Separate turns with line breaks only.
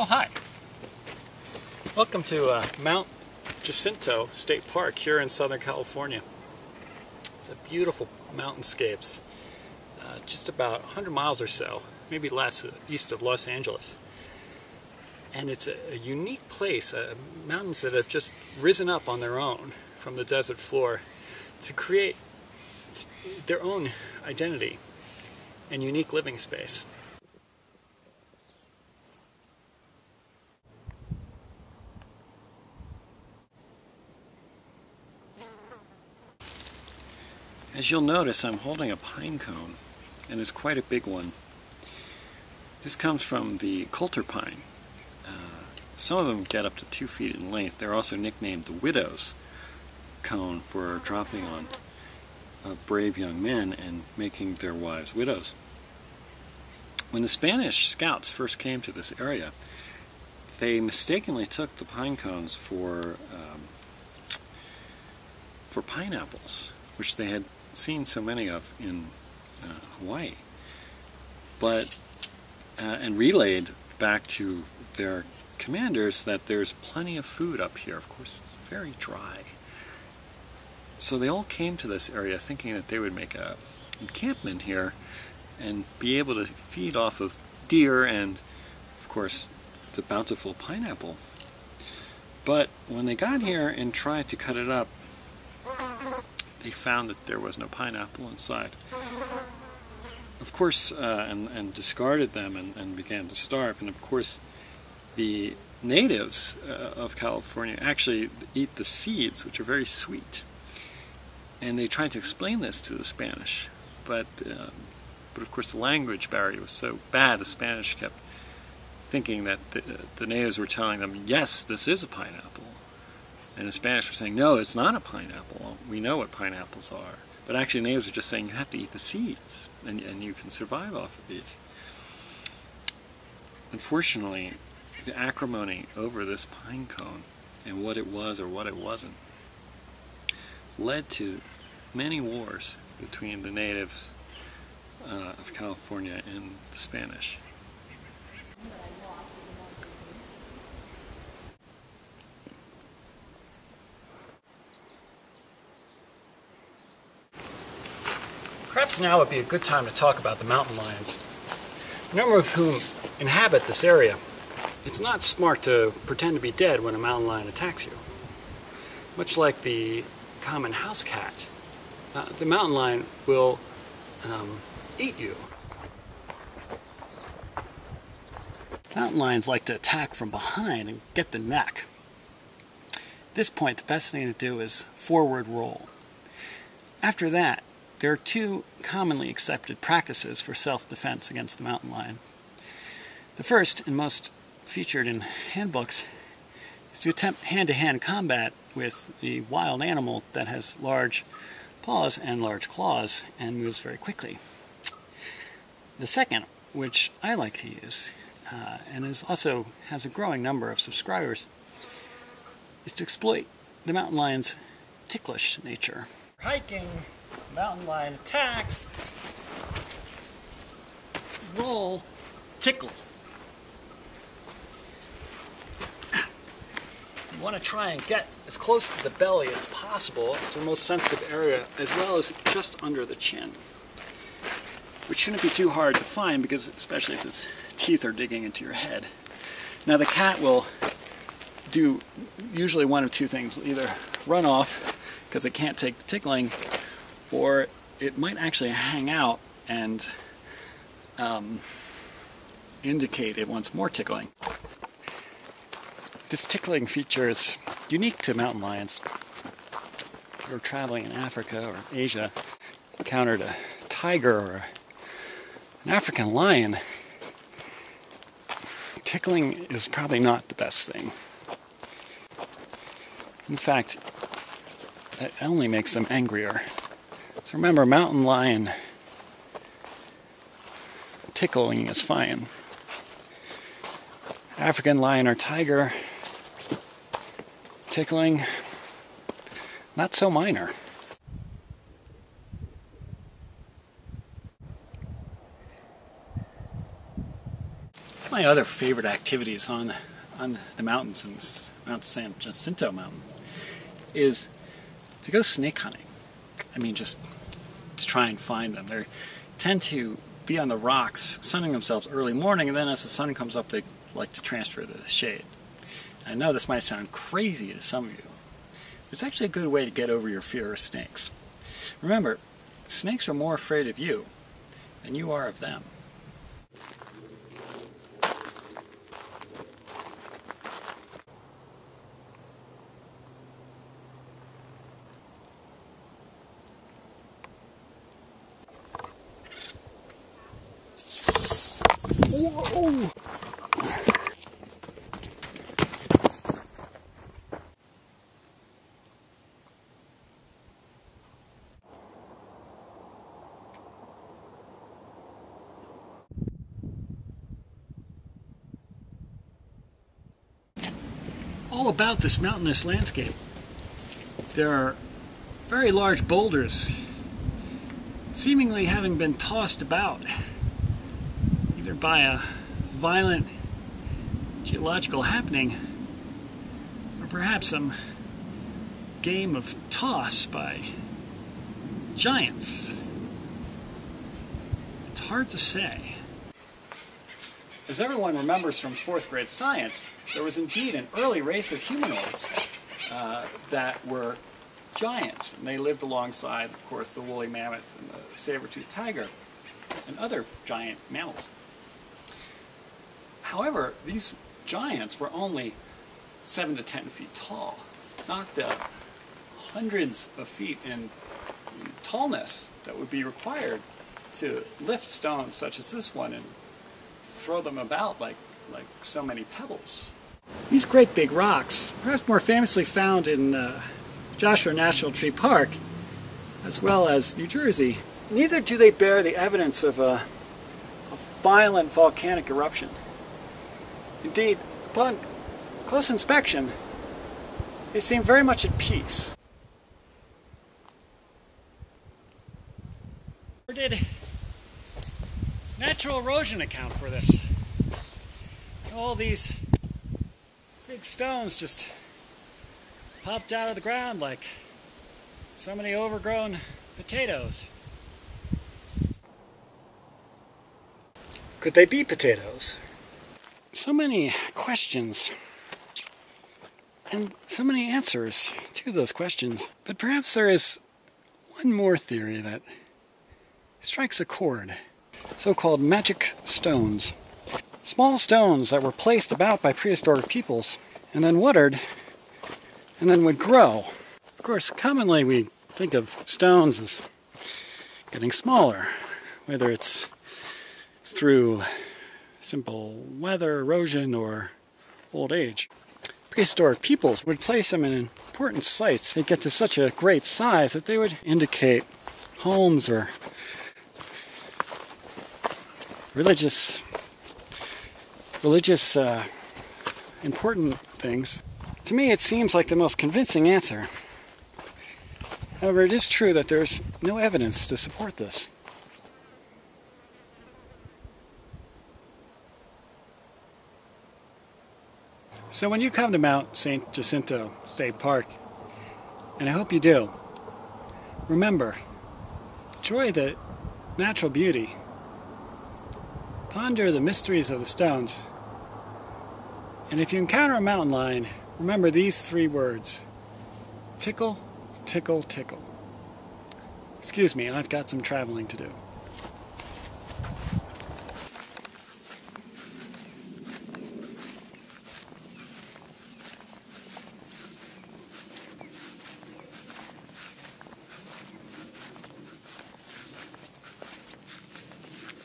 Oh, hi. Welcome to Mount Jacinto State Park here in Southern California. It's a beautiful mountainscapes, just about 100 miles or so, maybe less, east of Los Angeles. And it's a unique place, mountains that have just risen up on their own from the desert floor to create their own identity and unique living space. As you'll notice, I'm holding a pine cone, and it's quite a big one. This comes from the coulter pine. Some of them get up to 2 feet in length. They're also nicknamed the widow's cone for dropping on brave young men and making their wives widows. When the Spanish scouts first came to this area, they mistakenly took the pine cones for pineapples, which they had seen so many of in Hawaii, and relayed back to their commanders that there's plenty of food up here. Of course, it's very dry. So they all came to this area thinking that they would make an encampment here and be able to feed off of deer and, of course, the bountiful pineapple. But when they got here and tried to cut it up, they found that there was no pineapple inside. Of course, and discarded them and began to starve. And of course, the natives of California actually eat the seeds, which are very sweet. And they tried to explain this to the Spanish, but of course the language barrier was so bad, the Spanish kept thinking that the natives were telling them, yes, this is a pineapple. And the Spanish were saying, no, it's not a pineapple. We know what pineapples are. But actually, natives were just saying, you have to eat the seeds, and you can survive off of these. Unfortunately, the acrimony over this pine cone and what it was or what it wasn't led to many wars between the natives of California and the Spanish. Perhaps now would be a good time to talk about the mountain lions, a number of whom inhabit this area. It's not smart to pretend to be dead when a mountain lion attacks you. Much like the common house cat, the mountain lion will eat you. Mountain lions like to attack from behind and get the neck. At this point, the best thing to do is forward roll. After that, there are two commonly accepted practices for self-defense against the mountain lion. The first, and most featured in handbooks, is to attempt hand-to-hand combat with the wild animal that has large paws and large claws and moves very quickly. The second, which I like to use, and also has a growing number of subscribers, is to exploit the mountain lion's ticklish nature. Hiking, mountain lion attacks, roll, tickle. You want to try and get as close to the belly as possible. It's the most sensitive area, as well as just under the chin, which shouldn't be too hard to find, because especially if its teeth are digging into your head. Now the cat will do usually one of two things. It'll either run off because it can't take the tickling, or it might actually hang out and indicate it wants more tickling. This tickling feature is unique to mountain lions. If you're traveling in Africa or Asia, encountered a tiger or an African lion, tickling is probably not the best thing. In fact, it only makes them angrier. So remember, mountain lion tickling is fine. African lion or tiger tickling, not so minor.
my other favorite activities on the mountains, in Mount San Jacinto Mountain, is to go snake hunting. I mean, just to try and find them. They tend to be on the rocks, sunning themselves early morning, and then as the sun comes up, they like to transfer to the shade. I know this might sound crazy to some of you. It's actually a good way to get over your fear of snakes. Remember, snakes are more afraid of you than you are of them. Whoa! All about this mountainous landscape, there are very large boulders seemingly having been tossed about either by a violent geological happening or perhaps some game of toss by giants. It's hard to say. As everyone remembers from 4th grade science, there was indeed an early race of humanoids that were giants, and they lived alongside, of course, the woolly mammoth and the saber-toothed tiger and other giant mammals. However, these giants were only 7 to 10 feet tall, not the hundreds of feet in tallness that would be required to lift stones such as this one and throw them about like so many pebbles. These great big rocks, perhaps more famously found in Joshua National Tree Park, as well as New Jersey, neither do they bear the evidence of a violent volcanic eruption. Indeed, upon close inspection, they seem very much at peace. Or did natural erosion account for this? All these big stones just popped out of the ground like so many overgrown potatoes. Could they be potatoes? So many questions and so many answers to those questions. But perhaps there is one more theory that strikes a chord. So-called magic stones. Small stones that were placed about by prehistoric peoples and then watered and then would grow. Of course, commonly we think of stones as getting smaller, whether it's through simple weather, erosion, or old age. Prehistoric peoples would place them in important sites. They'd get to such a great size that they would indicate homes or religious important things. To me, it seems like the most convincing answer. However, it is true that there's no evidence to support this. So when you come to Mount St. Jacinto State Park, and I hope you do, remember, enjoy the natural beauty, ponder the mysteries of the stones, and if you encounter a mountain lion, remember these 3 words: tickle, tickle, tickle. Excuse me, I've got some traveling to do.